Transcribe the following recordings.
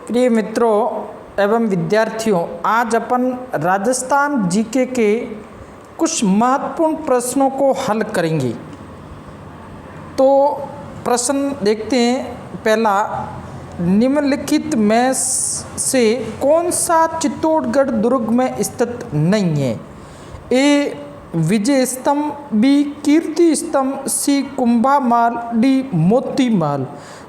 प्रिय मित्रों एवं विद्यार्थियों, आज अपन राजस्थान जीके के कुछ महत्वपूर्ण प्रश्नों को हल करेंगे। तो प्रश्न देखते हैं। पहला, निम्नलिखित में से कौन सा चित्तौड़गढ़ दुर्ग में स्थित नहीं है? ए विजय स्तंभ, बी कीर्ति स्तंभ, सी कुंभा महल, डी मोती महल।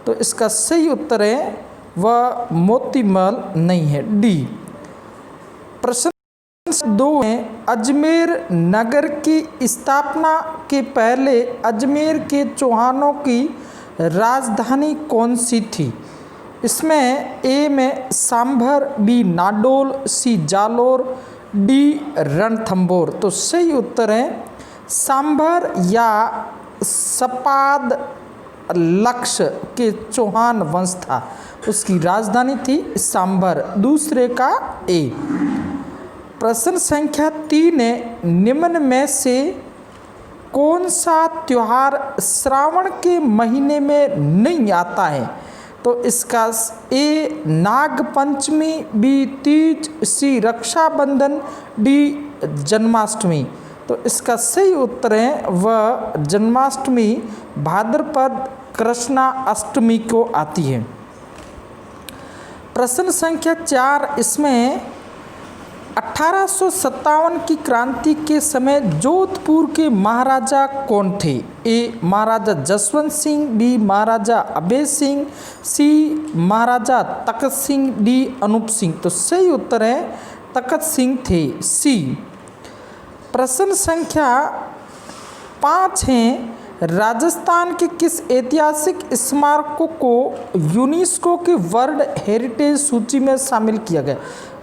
तो इसका सही उत्तर है वह मोती महल नहीं है, डी। प्रश्न 2 है, अजमेर नगर की स्थापना के पहले अजमेर के चौहानों की राजधानी कौन सी थी? इसमें ए में सांभर, बी नाडोल, सी जालोर, डी रणथंभौर। तो सही उत्तर है सांभर या सपाद लक्ष्य के चौहान वंश था, उसकी राजधानी थी सांभर। दूसरे का ए। प्रश्न संख्या 3 है, निम्न में से कौन सा त्योहार श्रावण के महीने में नहीं आता है? तो इसका ए नाग पंचमी, बी तीज, सी रक्षाबंधन, डी जन्माष्टमी। तो इसका सही उत्तर है वह जन्माष्टमी भाद्रपद कृष्णा अष्टमी को आती है। प्रश्न संख्या 4, इसमें 1857 की क्रांति के समय जोधपुर के महाराजा कौन थे? ए महाराजा जसवंत सिंह, बी महाराजा अभय सिंह, सी महाराजा तखत सिंह, डी अनूप सिंह। तो सही उत्तर है तखत सिंह थे, सी। प्रश्न संख्या 5 है, राजस्थान के किस ऐतिहासिक स्मारकों को यूनेस्को की वर्ल्ड हेरिटेज सूची में शामिल किया गया?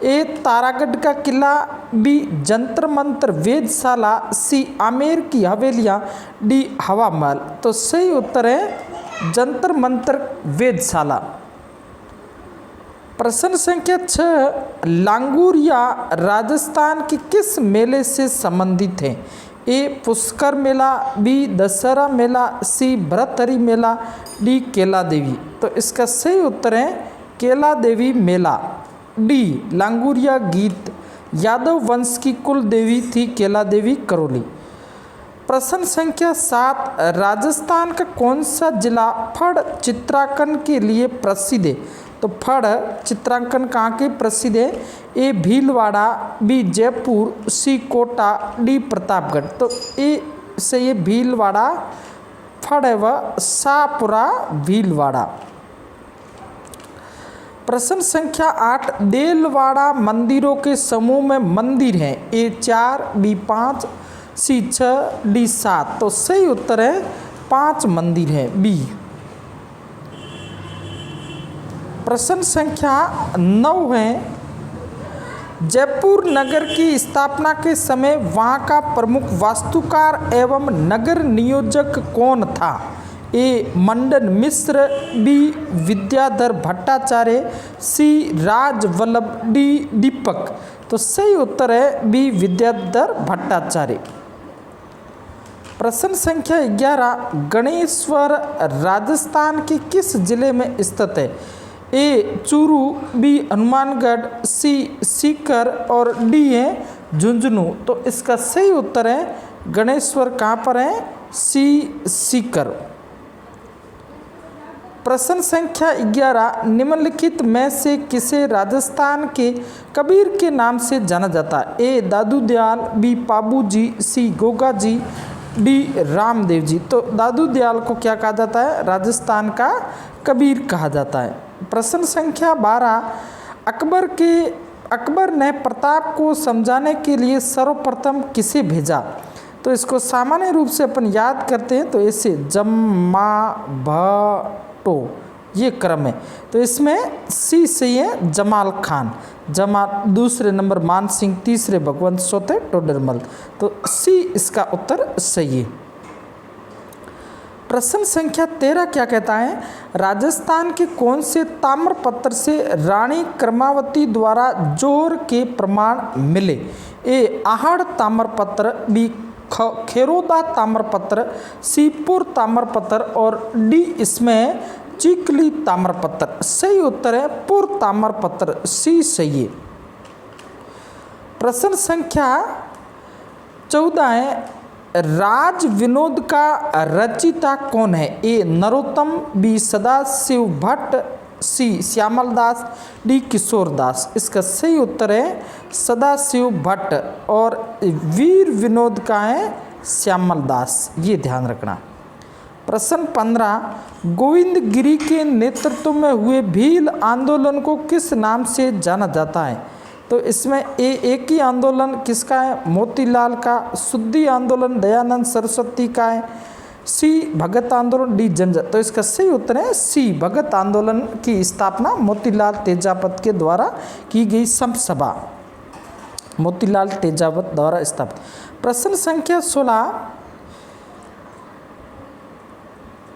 ए तारागढ़ का किला, बी जंतर मंतर वेधशाला, सी आमेर की हवेलियाँ, डी हवा महल। तो सही उत्तर है जंतर मंतर वेधशाला। प्रश्न संख्या 6, लांगुरिया राजस्थान के किस मेले से संबंधित है? ए पुष्कर मेला, बी दशहरा मेला, सी भरतहरि मेला, डी केला देवी। तो इसका सही उत्तर है केला देवी मेला, डी। लांगुरिया गीत यादव वंश की कुल देवी थी केला देवी करौली। प्रश्न संख्या 7, राजस्थान का कौन सा जिला फड़ चित्रांकन के लिए प्रसिद्ध है? तो फड़ चित्रांकन कहाँ के प्रसिद्ध है? ए भीलवाड़ा, बी जयपुर, सी कोटा, डी प्रतापगढ़। तो ए से ये भीलवाड़ा फड़ है वह शाहपुरा भीलवाड़ा। प्रश्न संख्या 8, देलवाड़ा मंदिरों के समूह में मंदिर हैं? ए 4, बी 5, सी 6, डी 7। तो सही उत्तर है 5 मंदिर है, बी। प्रश्न संख्या 9 है, जयपुर नगर की स्थापना के समय वहाँ का प्रमुख वास्तुकार एवं नगर नियोजक कौन था? ए मंडन मिश्र, बी विद्याधर भट्टाचार्य, सी राजवल्लभ, डी दीपक। तो सही उत्तर है बी विद्याधर भट्टाचार्य। प्रश्न संख्या 11, गणेश्वर राजस्थान के किस जिले में स्थित है? ए चूरू, बी हनुमानगढ़, सी सीकर और डी है झुंझुनू। तो इसका सही उत्तर है गणेश्वर कहाँ पर है? सी सीकर। प्रश्न संख्या 11, निम्नलिखित में से किसे राजस्थान के कबीर के नाम से जाना जाता है? ए दादू दयाल, बी पाबू जी, सी गोगा जी, डी रामदेव जी। तो दादू दयाल को क्या कहा जाता है? राजस्थान का कबीर कहा जाता है। प्रश्न संख्या 12, अकबर ने प्रताप को समझाने के लिए सर्वप्रथम किसे भेजा? तो इसको सामान्य रूप से अपन याद करते हैं तो ऐसे जम्मा भट्टो ये क्रम है। तो इसमें सी सही है जमाल खान, दूसरे नंबर मान सिंह, तीसरे भगवंत, चौथे टोडरमल। तो सी इसका उत्तर सही है। प्रश्न संख्या 13 क्या कहता है? राजस्थान के कौन से ताम्रपत्र से रानी क्रमावती द्वारा जोर के प्रमाण मिले? ए आहड़ ताम्रपत्र, बी खेरोदा ताम्रपत्र, सी पुर ताम्रपत्र और डी इसमें चीकली ताम्रपत्र, सही उत्तर है पूर्व ताम्रपत्र, सी सही है। प्रश्न संख्या 14 है, राज विनोद का रचयिता कौन है? ए नरोत्तम, बी सदाशिव भट्ट, सी श्यामल दास, डी किशोर दास। इसका सही उत्तर है सदाशिव भट्ट और वीर विनोद का है श्यामल दास, ये ध्यान रखना। प्रश्न 15, गोविंद गिरी के नेतृत्व में हुए भील आंदोलन को किस नाम से जाना जाता है? तो इसमें एक ही आंदोलन किसका है? मोतीलाल का, शुद्धि आंदोलन दयानंद सरस्वती का है, सी भगत आंदोलन, डी जनजाति। तो इसका सही उत्तर है सी भगत आंदोलन की स्थापना मोतीलाल तेजावत के द्वारा की गई संत सभा, मोतीलाल तेजावत द्वारा स्थापित। प्रश्न संख्या 16,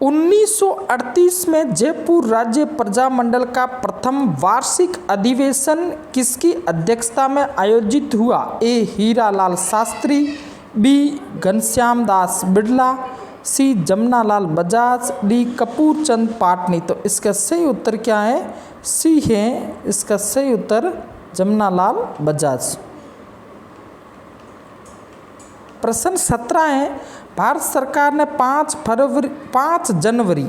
1938 में जयपुर राज्य प्रजामंडल का प्रथम वार्षिक अधिवेशन किसकी अध्यक्षता में आयोजित हुआ? ए हीरालाल शास्त्री, बी घनश्याम दास बिड़ला, सी जमनालाल बजाज, डी कपूर चंद पाटनी। तो इसका सही उत्तर क्या है? सी है इसका सही उत्तर जमनालाल बजाज। प्रश्न 17 है, भारत सरकार ने 5 जनवरी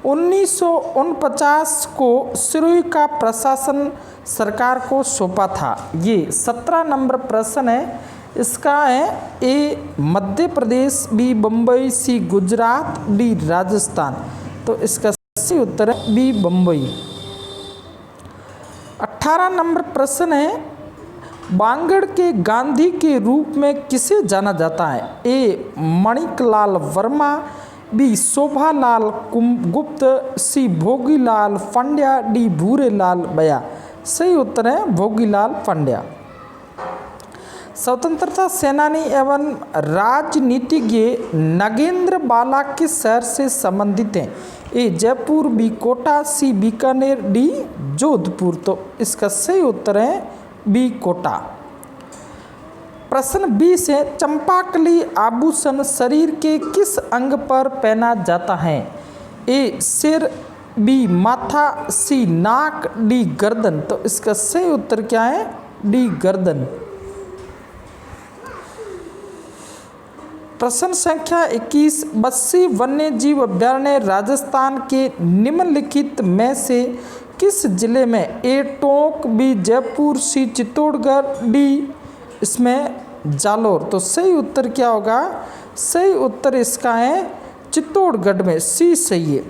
1949 को सिरोही का प्रशासन सरकार को सौंपा था। ये 17 नंबर प्रश्न है। इसका है ए मध्य प्रदेश, बी बम्बई, सी गुजरात, डी राजस्थान। तो इसका सही उत्तर है बी बम्बई। 18 नंबर प्रश्न है, बांगड़ के गांधी के रूप में किसे जाना जाता है? ए मणिकलाल वर्मा, बी शोभालाल गुप्त, सी भोगीलाल पांड्या, डी भूरेलाल बया। सही उत्तर है भोगीलाल पांड्या। स्वतंत्रता सेनानी एवं राजनीतिज्ञ नगेंद्र बाला किस शहर से संबंधित हैं? ए जयपुर, बी कोटा, सी बीकानेर, डी जोधपुर। तो इसका सही उत्तर है बी कोटा। प्रश्न 20 है, चंपाकली आभूषण शरीर के किस अंग पर पहना जाता है? ए सिर, बी माथा, सी नाक, डी गर्दन। तो इसका सही उत्तर क्या है? डी गर्दन। प्रश्न संख्या 21, बस्सी वन्य जीव अभ्यारण्य राजस्थान के निम्नलिखित में से किस जिले में? ए टोंक, बी जयपुर, सी चित्तौड़गढ़, डी इसमें जालोर। तो सही उत्तर क्या होगा? सही उत्तर इसका है चित्तौड़गढ़ में, सी सही है।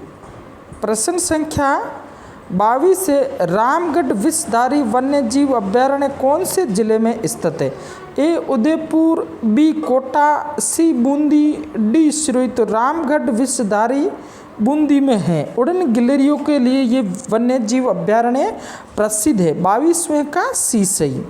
प्रश्न संख्या 22 है, रामगढ़ विषधारी वन्य जीव अभ्यारण्य कौन से जिले में स्थित है? ए उदयपुर, बी कोटा, सी बूंदी, डी सिरोही। तो रामगढ़ विषधारी बूंदी में है। उड़न गिलहरियों के लिए ये वन्य जीव अभ्यारण्य प्रसिद्ध है, 22वें का सी सही।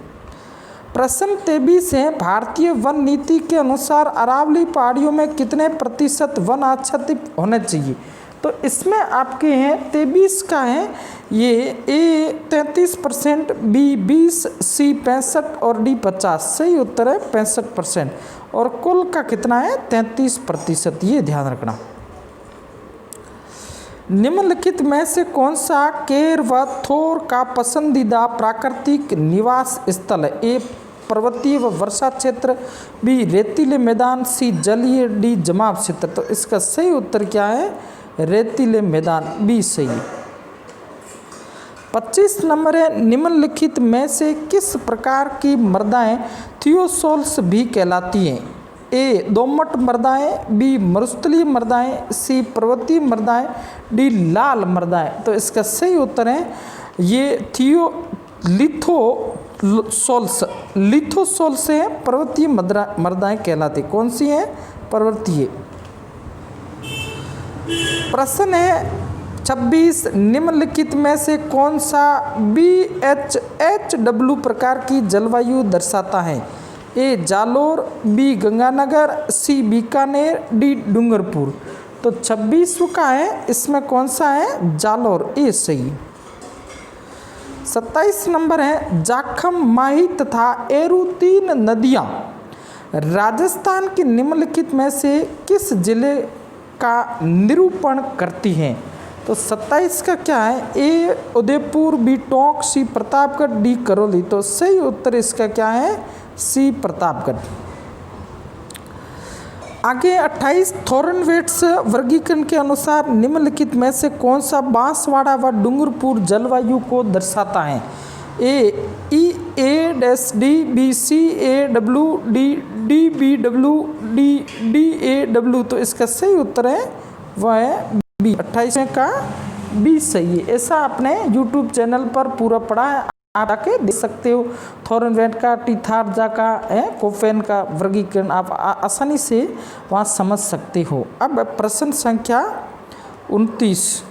प्रश्न 23 है, भारतीय वन नीति के अनुसार अरावली पहाड़ियों में कितने प्रतिशत वन आच्छादित होने चाहिए? तो इसमें आपके हैं 23 का है ये, ए 33%, बी 20, सी 65 और डी 50। सही उत्तर है 65% और कुल का कितना है? 33%। ये ध्यान रखना। निम्नलिखित में से कौन सा केर व थोर का पसंदीदा प्राकृतिक निवास स्थल है? ए पर्वतीय व वर्षा क्षेत्र, बी रेतीले मैदान, सी जलीय, डी जमाव क्षेत्र। तो इसका सही उत्तर क्या है? रेतीले मैदान, बी सही। 25 नंबर है, निम्नलिखित में से किस प्रकार की मृदाएं थियोसोल्स भी कहलाती हैं? ए दोमट मृदाएं, बी मरुस्थलीय मृदाएं, सी पर्वतीय मृदाएं, डी लाल मृदाएं। तो इसका सही उत्तर है ये लिथोसोल्स से पर्वतीय मृदाएं कहलाती। कौन सी हैं? पर्वतीय। प्रश्न है 26, निम्नलिखित में से कौन सा BHHW प्रकार की जलवायु दर्शाता है? ए जालोर, बी गंगानगर, सी बीकानेर, डी डूंगरपुर। तो 26 का है, इसमें कौन सा है? जालोर, ए सही। 27 नंबर है, जाखम, माही तथा एरू 3 नदियाँ राजस्थान के निम्नलिखित में से किस जिले का निरूपण करती हैं। तो 27 का क्या है, ए उदयपुर, बी टोंक, सी प्रतापगढ़, डी करौली। तो सही उत्तर इसका क्या है, सी प्रतापगढ़। आगे 28 थॉर्नवेट्स वर्गीकरण के अनुसार निम्नलिखित में से कौन सा बांसवाड़ा व डूंगरपुर जलवायु को दर्शाता है। A E A dash D, B C A W, D B W, D A W. तो इसका सही उत्तर है वह है बी, 28 का बी सही है। ऐसा आपने यूट्यूब चैनल पर पूरा पढ़ा है, आप आके देख सकते हो। थॉर्नवेट का, टीथार्जा का, कोफेन का वर्गीकरण आप आसानी से वहाँ समझ सकते हो। अब प्रश्न संख्या 29,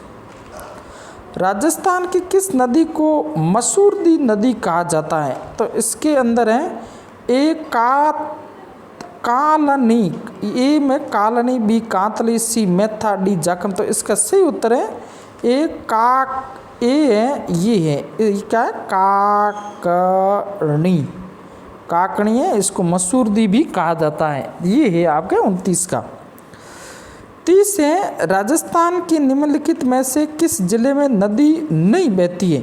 राजस्थान की किस नदी को मसूरदी नदी कहा जाता है। तो इसके अंदर है ए कालनी, ए में कालनी, बी कांतली, सी मेथा, डी जाखम। तो इसका सही उत्तर है ए है, ये है, ये क्या है, काकणी, काकणी है, इसको मसूरदी भी कहा जाता है। ये है आपके 29 का। 30 है, राजस्थान के निम्नलिखित में से किस जिले में नदी नहीं बहती है।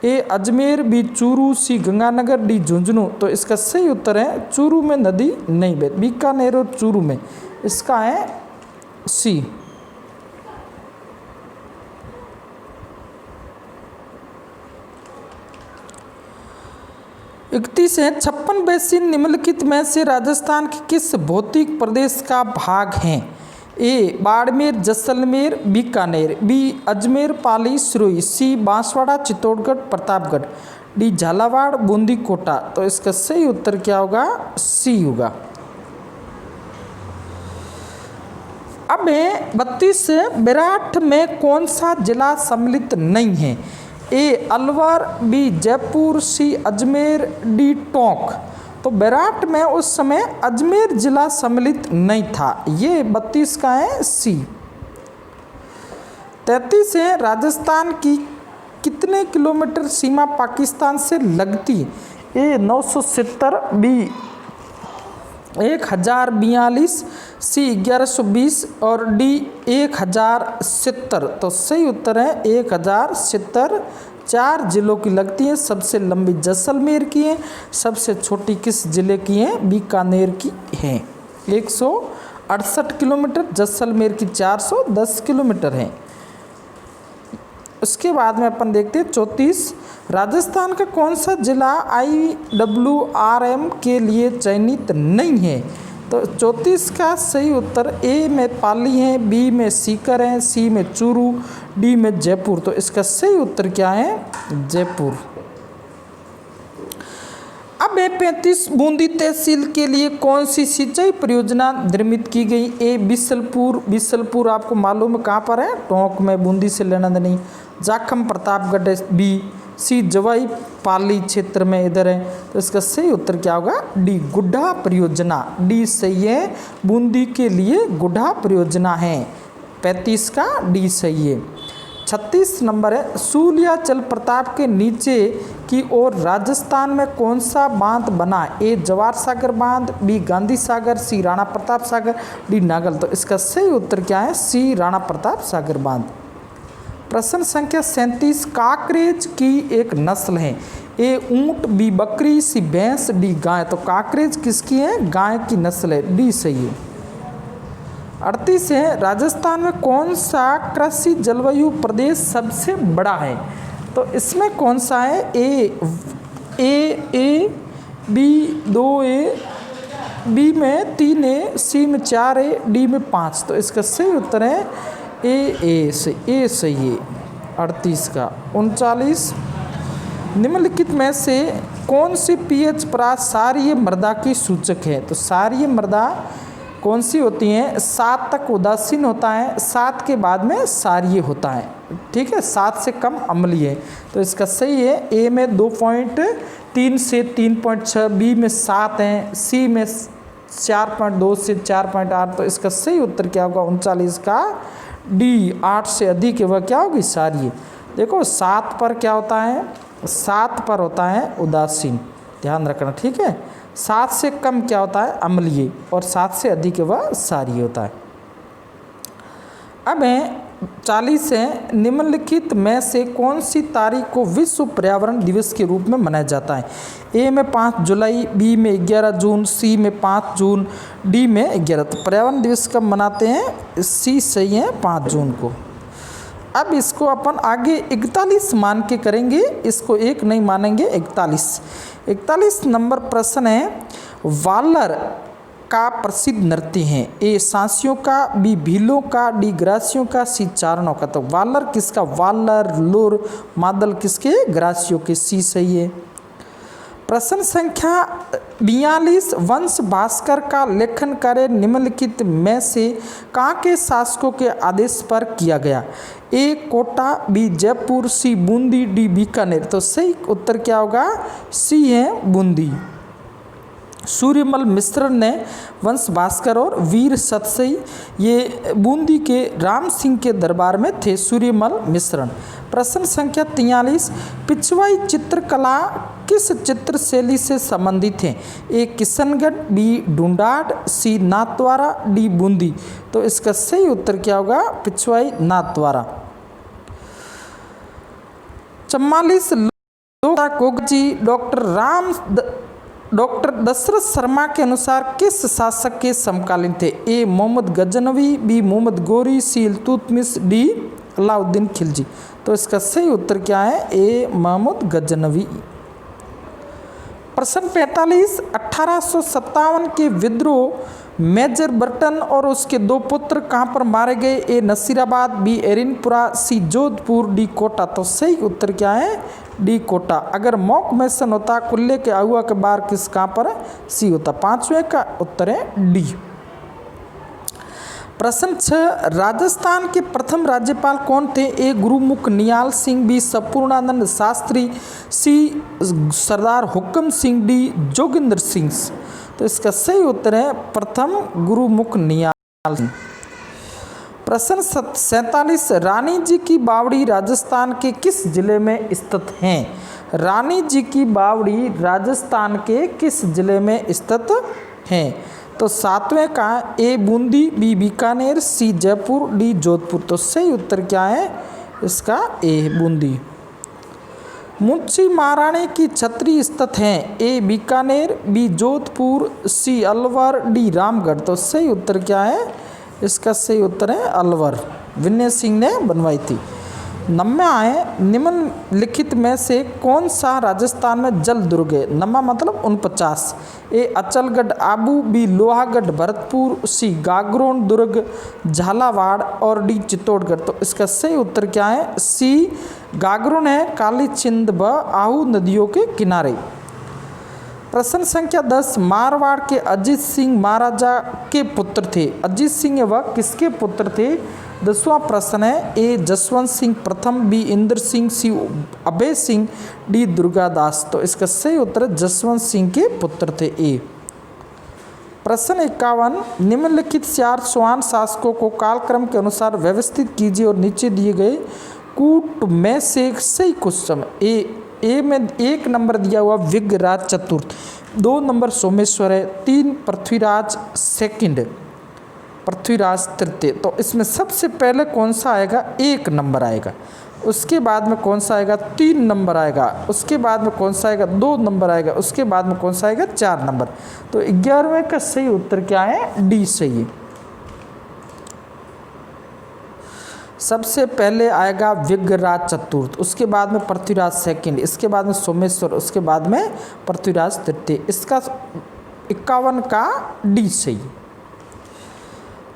ए अजमेर, बी चूरू, सी गंगानगर, डी झुंझुनू। तो इसका सही उत्तर है चूरू में नदी नहीं बहती, बीकानेर और चूरू में, इसका है सी। 31 है, 56 बेसिन निम्नलिखित में से राजस्थान के किस भौतिक प्रदेश का भाग हैं। ए बाड़मेर, जैसलमेर, बीकानेर, बी अजमेर, पाली, सिरोही, सी बांसवाड़ा, चित्तौड़गढ़, प्रतापगढ़, डी झालावाड़, बूंदी, कोटा। तो इसका सही उत्तर क्या होगा, सी होगा। अब है 32, मेरठ में कौन सा जिला सम्मिलित नहीं है। ए अलवर, बी जयपुर, सी अजमेर, डी टोंक। तो मेरठ में उस समय अजमेर जिला सम्मिलित नहीं था, ये 32 का है सी। 33 है, राजस्थान की कितने किलोमीटर सीमा पाकिस्तान से लगती। ए 970, बी 1042, सी 1120 और डी 1070। तो सही उत्तर है 1070। 4 जिलों की लगती है, सबसे लंबी जैसलमेर की है, सबसे छोटी किस जिले की है, बीकानेर की है। 168 किलोमीटर, जैसलमेर की 410 किलोमीटर है। उसके बाद में अपन देखते हैं 34, राजस्थान का कौन सा जिला IWRM के लिए चयनित नहीं है। तो 34 का सही उत्तर ए में पाली है, बी में सीकर है, सी में चूरू, डी में जयपुर। तो इसका सही उत्तर क्या है, जयपुर। अब 35, बूंदी तहसील के लिए कौन सी सिंचाई परियोजना निर्मित की गई। ए बिसलपुर, बिसलपुर आपको मालूम है कहाँ पर है, टोंक में, बूंदी से लेना नहीं। जाखम प्रतापगढ़, बी सी जवाई पाली क्षेत्र में इधर है। तो इसका सही उत्तर क्या होगा, डी गुड्ढा परियोजना, डी सही है, बूंदी के लिए गुड्ढा परियोजना है। 35 का डी सही है। 36 नंबर है, सूलिया जलप्रपात के नीचे की ओर राजस्थान में कौन सा बांध बना। ए जवाहर सागर बांध, बी गांधी सागर, सी राणा प्रताप सागर, डी नागल। तो इसका सही उत्तर क्या है, सी राणा प्रताप सागर बांध। प्रश्न संख्या 37, काकरेज की एक नस्ल है। ए ऊंट, बी बकरी, सी भैंस, डी गाय। तो काकरेज किसकी है, गाय की नस्ल है, डी सही है। 38 है, राजस्थान में कौन सा कृषि जलवायु प्रदेश सबसे बड़ा है। तो इसमें कौन सा है, ए बी 2A, बी में 3A, सी में 4A, डी में 5। तो इसका सही उत्तर है ए सही है 38 का। 39, निम्नलिखित में से कौन सी pH प्रासारीय मृदा की सूचक है। तो सारीय मृदा कौन सी होती हैं, 7 तक उदासीन होता है, 7 के बाद में सारीय होता है, ठीक है, 7 से कम अम्लीय है। तो इसका सही है, ए में 2.3 से 3.6, बी में 7 है, सी में 4.2 से 4.8। तो इसका सही उत्तर क्या होगा, 39 का डी 8 से अधिक है वह क्या होगी, सारीय। देखो 7 पर क्या होता है, 7 पर होता है उदासीन, ध्यान रखना, ठीक है। 7 से कम क्या होता है, अम्लीय, और 7 से अधिक वह सारीय होता है। अब है 40 है, निम्नलिखित में से कौन सी तारीख को विश्व पर्यावरण दिवस के रूप में मनाया जाता है? ए में 5 जुलाई, बी में 11 जून, सी में 5 जून, डी में 11। तो पर्यावरण दिवस कब मनाते हैं? सी सही है, 5 जून को। अब इसको अपन आगे 41 मान के करेंगे, इसको एक नहीं मानेंगे। 41 नंबर प्रश्न है, वालर का प्रसिद्ध नृत्य है? ए सांसियों का, बी भीलों का, डी ग्रासियों का, सी चारणों का। तो वालर किसका? वालर, लुर, मादल किसके? ग्रासियों के। सी सही है। प्रश्न संख्या 42, वंश भास्कर का लेखन कार्य निम्नलिखित में से कहाँ के शासकों के आदेश पर किया गया? ए कोटा, बी जयपुर, सी बूंदी, डी बीकानेर। तो सही उत्तर क्या होगा? सी है, बूंदी। सूर्यमल मिश्र ने वंश भास्कर और वीर सतसई ये बूंदी के राम सिंह के दरबार में थे, सूर्यमल मिश्रण। प्रश्न संख्या 43, पिछवाई चित्रकला किस चित्र शैली से संबंधित है? ए किशनगढ़, बी ढूंढाड़, सी नाथद्वारा, डी बूंदी। तो इसका सही उत्तर क्या होगा? पिछवाई नाथद्वारा। 44, गोगजी डॉक्टर दशरथ शर्मा के अनुसार किस शासक के समकालीन थे? ए मोहम्मद गजनवी, बी मोहम्मद गोरी, सी इल्तुतमिश, डी अलाउद्दीन खिलजी। तो इसका सही उत्तर क्या है? ए मोहम्मद गजनवी। प्रश्न 45, 1857 के विद्रोह मेजर बर्टन और उसके 2 पुत्र कहाँ पर मारे गए? ए नसीराबाद, बी एरिनपुरा, सी जोधपुर, डी कोटा। तो सही उत्तर क्या है? डी कोटा। अगर मॉक मैसन होता कुल्ले के अगुआ के बार किस कहाँ पर? सी होता। 5वें का उत्तर है डी। प्रश्न 6, राजस्थान के प्रथम राज्यपाल कौन थे? ए गुरुमुख नियाल सिंह, बी संपूर्णानंद शास्त्री, सी सरदार हुक्म सिंह, डी जोगिंदर सिंह। तो इसका सही उत्तर है प्रथम गुरुमुख नियाल सिंह। प्रश्न 47, रानी जी की बावड़ी राजस्थान के किस जिले में स्थित हैं? रानी जी की बावड़ी राजस्थान के किस जिले में स्थित हैं? तो 7वें का ए बूंदी, बी बीकानेर, सी जयपुर, डी जोधपुर। तो सही उत्तर क्या है? इसका ए बूंदी। मुंशी महारानी की छतरी स्थित हैं? ए बीकानेर, बी जोधपुर, सी अलवर, डी रामगढ़। तो सही उत्तर क्या है? इसका सही उत्तर है अलवर। विनय सिंह ने बनवाई थी। 90 है, निम्नलिखित में से कौन सा राजस्थान में जल दुर्ग है? 90 मतलब 49। ए अचलगढ़ आबू, बी लोहागढ़ भरतपुर, सी गागरोन दुर्ग झालावाड़ और डी चित्तौड़गढ़। तो इसका सही उत्तर क्या है? सी गागरोन है, काली छिंद व आहू नदियों के किनारे। प्रश्न संख्या 10, मारवाड़ के अजीत सिंह महाराजा के पुत्र थे? अजीत सिंह वह किसके पुत्र थे? 10वां प्रश्न है, ए जसवंत सिंह प्रथम, बी इंद्र सिंह, सी अभय सिंह, डी दुर्गादास। तो इसका सही उत्तर जसवंत सिंह के पुत्र थे, ए। प्रश्न 51, निम्नलिखित 4 स्वान शासकों को कालक्रम के अनुसार व्यवस्थित कीजिए और नीचे दिए गए कूट में से सही क्वेश्चन। ए में 1 नंबर दिया हुआ विग्रराज चतुर्थ, 2 नंबर सोमेश्वर है, 3 पृथ्वीराज सेकंड, पृथ्वीराज तृतीय। तो इसमें सबसे पहले कौन सा आएगा? 1 नंबर आएगा। उसके बाद में कौन सा आएगा? 3 नंबर आएगा। उसके बाद में कौन सा आएगा? 2 नंबर आएगा। उसके बाद में कौन सा आएगा? 4 नंबर। तो 11वें का सही उत्तर क्या है? डी सही है। सबसे पहले आएगा विग्रराज चतुर्थ, उसके बाद में पृथ्वीराज सेकंड, इसके बाद में सोमेश्वर, उसके बाद में पृथ्वीराज तृतीय। इसका 51 का डी सही।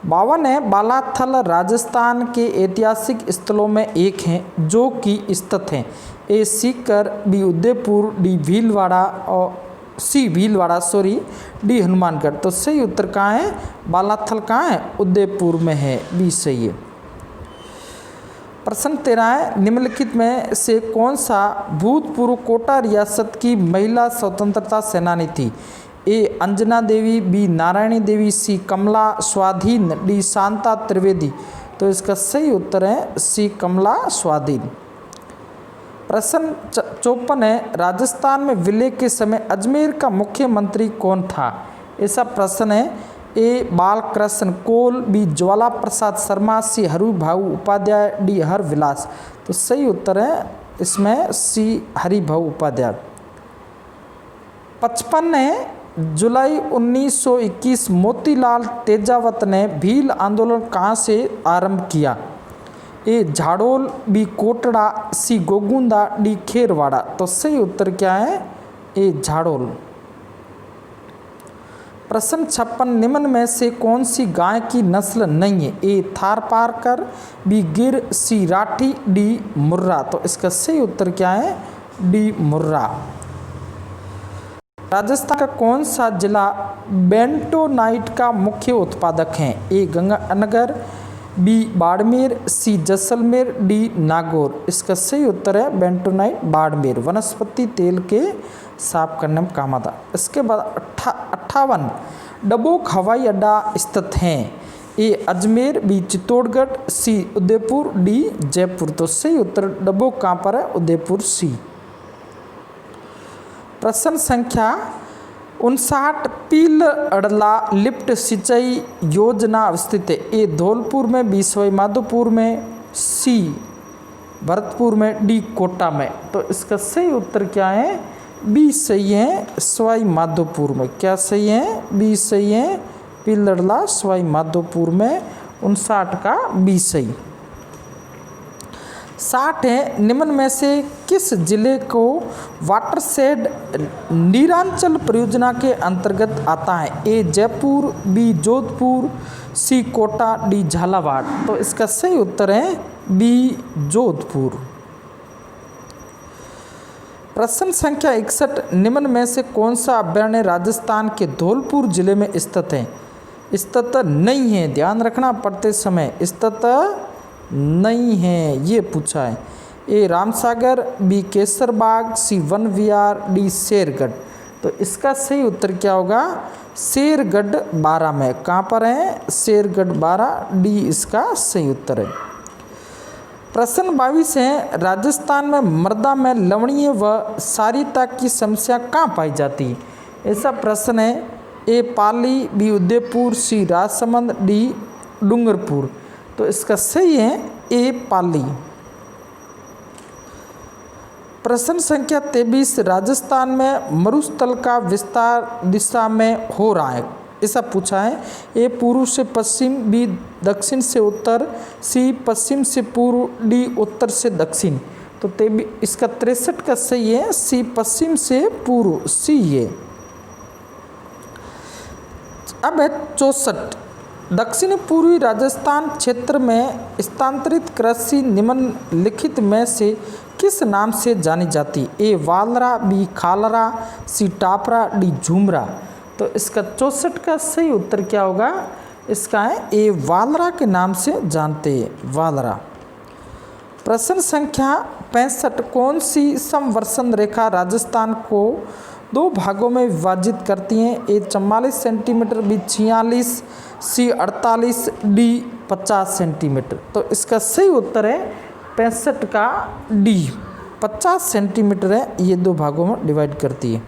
52 है, बालाथल राजस्थान के ऐतिहासिक स्थलों में एक हैं जो कि स्थित हैं? ए सीकर, बी उदयपुर, डी भीलवाड़ा और सी भीलवाड़ा डी हनुमानगढ़। तो सही उत्तर कहाँ है? बालाथल कहाँ है? उदयपुर में है, बी सही है। प्रश्न 13 है, निम्नलिखित में से कौन सा भूतपूर्व कोटा रियासत की महिला स्वतंत्रता सेनानी थी? ए अंजना देवी, बी नारायणी देवी, सी कमला स्वाधीन, डी शांता त्रिवेदी। तो इसका सही उत्तर है सी कमला स्वाधीन। प्रश्न 54 है, राजस्थान में विलय के समय अजमेर का मुख्यमंत्री कौन था? ऐसा प्रश्न है। ए बालकृष्ण कोल, बी ज्वाला प्रसाद शर्मा, सी हरिभाऊ उपाध्याय, डी हर विलास। तो सही उत्तर है इसमें सी हरिभाऊ उपाध्याय। 55 जुलाई 1921 मोतीलाल तेजावत ने भील आंदोलन कहाँ से आरंभ किया? ए झाड़ोल, बी कोटड़ा, सी गोगुंदा, डी खेरवाड़ा। तो सही उत्तर क्या है? ए झाड़ोल। प्रश्न 56 निम्न में से कौन सी गाय की नस्ल नहीं है? ए थारपारकर, बी गिर, सी राठी, डी मुर्रा। तो इसका सही उत्तर क्या है? डी मुर्रा। राजस्थान का कौन सा जिला बेंटोनाइट का मुख्य उत्पादक है? ए गंगानगर, बी बाड़मेर, सी जैसलमेर, डी नागौर। इसका सही उत्तर है बेंटोनाइट बाड़मेर, वनस्पति तेल के साफ करने में काम आता। इसके बाद 58 डबोक हवाई अड्डा स्थित हैं? ए अजमेर, बी चित्तौड़गढ़, सी उदयपुर, डी जयपुर। तो सही उत्तर डबोक कहाँ पर है? उदयपुर, सी। प्रश्न संख्या 59 पील अड़ला लिफ्ट सिंचाई योजना स्थित है? ए धौलपुर में, बी सवाई माधोपुर में, सी भरतपुर में, डी कोटा में। तो इसका सही उत्तर क्या है? बी सही है, सवाई माधोपुर में। क्या सही है? बी सही है, पील अड़ला सवाई माधोपुर में। 59 का बी सही। 60 है निम्न में से किस जिले को वाटरशेड नीरांचल परियोजना के अंतर्गत आता है? ए जयपुर, बी जोधपुर, सी कोटा, डी झालावाड़। तो इसका सही उत्तर है बी जोधपुर। प्रश्न संख्या 61 निम्न में से कौन सा अभ्यारण्य राजस्थान के धौलपुर जिले में स्थित है? स्थित नहीं है, ध्यान रखना पढ़ते समय, स्थित नहीं है ये पूछा है। ए रामसागर, बी केसरबाग, सी वन विहार, डी शेरगढ़। तो इसका सही उत्तर क्या होगा? शेरगढ़ 12 में। कहाँ पर है? शेरगढ़ 12, डी इसका सही उत्तर है। प्रश्न 22 है राजस्थान में मृदा में लवणीय व क्षारीयता की समस्या कहाँ पाई जाती है? ऐसा प्रश्न है। ए पाली, बी उदयपुर, सी राजसमंद, डी डूंगरपुर। तो इसका सही है ए पाली। प्रश्न संख्या 23 राजस्थान में मरुस्थल का विस्तार दिशा में हो रहा है, ऐसा पूछा है। ए पूर्व से पश्चिम, बी दक्षिण से उत्तर, सी पश्चिम से पूर्व, डी उत्तर से दक्षिण। तो इसका 63 का सही है, सी पश्चिम से पूर्व, सी है। अब है 64 दक्षिण पूर्वी राजस्थान क्षेत्र में स्थानांतरित कृषि निम्नलिखित में से किस नाम से जानी जाती? ए वालरा, बी खालरा, सी टापरा, डी झूमरा। तो इसका 64 का सही उत्तर क्या होगा? इसका है ए वालरा के नाम से जानते हैं, वालरा। प्रश्न संख्या 65 कौन सी समवर्षन रेखा राजस्थान को 2 भागों में विभाजित करती हैं? ए 44 सेंटीमीटर, बी 46, सी 48, डी 50 सेंटीमीटर। तो इसका सही उत्तर है 65 का डी, 50 सेंटीमीटर है, ये 2 भागों में डिवाइड करती है।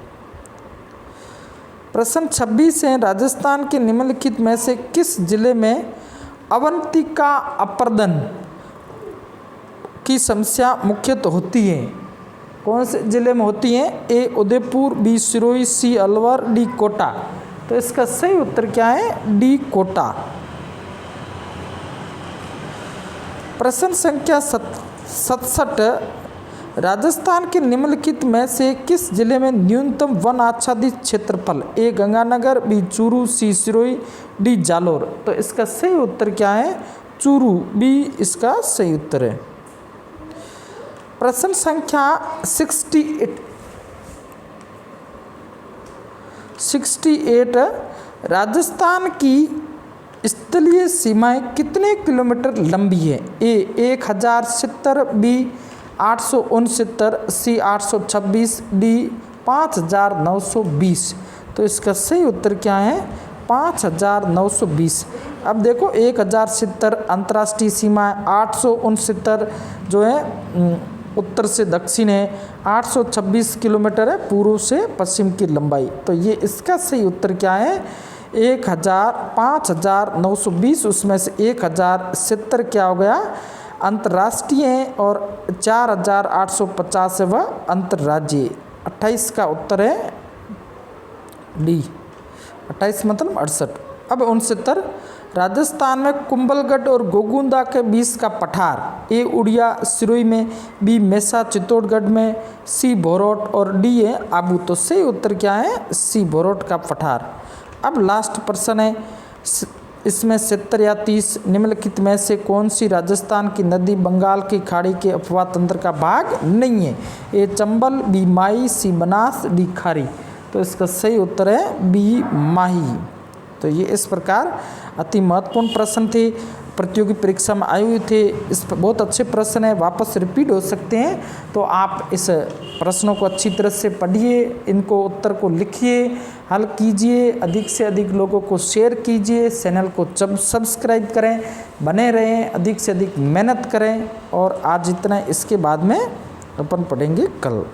प्रश्न 26 है राजस्थान के निम्नलिखित में से किस जिले में अवंतिका अपर्दन की समस्या मुख्यतः होती है? कौन से जिले में होती है? ए उदयपुर, बी सिरोही, सी अलवर, डी कोटा। तो इसका सही उत्तर क्या है? डी कोटा। प्रश्न संख्या 67 राजस्थान के निम्नलिखित में से किस जिले में न्यूनतम वन आच्छादित क्षेत्रफल? ए गंगानगर, बी चूरू, सी सिरोही, डी जालोर। तो इसका सही उत्तर क्या है? चूरू, बी इसका सही उत्तर है। प्रश्न संख्या 68 राजस्थान की स्थलीय सीमाएं कितने किलोमीटर लंबी है? ए 1070, बी 869, सी 826, डी 5920। तो इसका सही उत्तर क्या है? 5920। अब देखो 1070 अंतर्राष्ट्रीय सीमा है, 869 जो है उत्तर से दक्षिण है, 826 किलोमीटर है पूर्व से पश्चिम की लंबाई। तो ये इसका सही उत्तर क्या है? 5,920 उसमें से 1,070 क्या हो गया अंतर्राष्ट्रीय है और 4,850 है वह अंतर्राज्यीय। 28 का उत्तर है डी। 28 मतलब 68। अब 69 राजस्थान में कुंभलगढ़ और गोगुंदा के बीच का पठार ए उड़िया सिरोही में, बी मेसा चित्तौड़गढ़ में, सी भोरोट और डी है आबू। तो सही उत्तर क्या है सी भोरोट का पठार। अब लास्ट प्रश्न है इसमें 70 या 30 निम्नलिखित में से कौन सी राजस्थान की नदी बंगाल की खाड़ी के अफवाह तंत्र का भाग नहीं है। ए चंबल, बी माही, सी बनास, डी खारी। तो इसका सही उत्तर है बी माही। तो ये इस प्रकार अति महत्वपूर्ण प्रश्न थे, प्रतियोगी परीक्षा में आए हुए थे। इस पर बहुत अच्छे प्रश्न हैं, वापस रिपीट हो सकते हैं। तो आप इस प्रश्नों को अच्छी तरह से पढ़िए, इनको उत्तर को लिखिए, हल कीजिए, अधिक से अधिक लोगों को शेयर कीजिए, चैनल को सब्सक्राइब करें, बने रहें, अधिक से अधिक मेहनत करें। और आज इतना, इसके बाद में अपन पढ़ेंगे कल।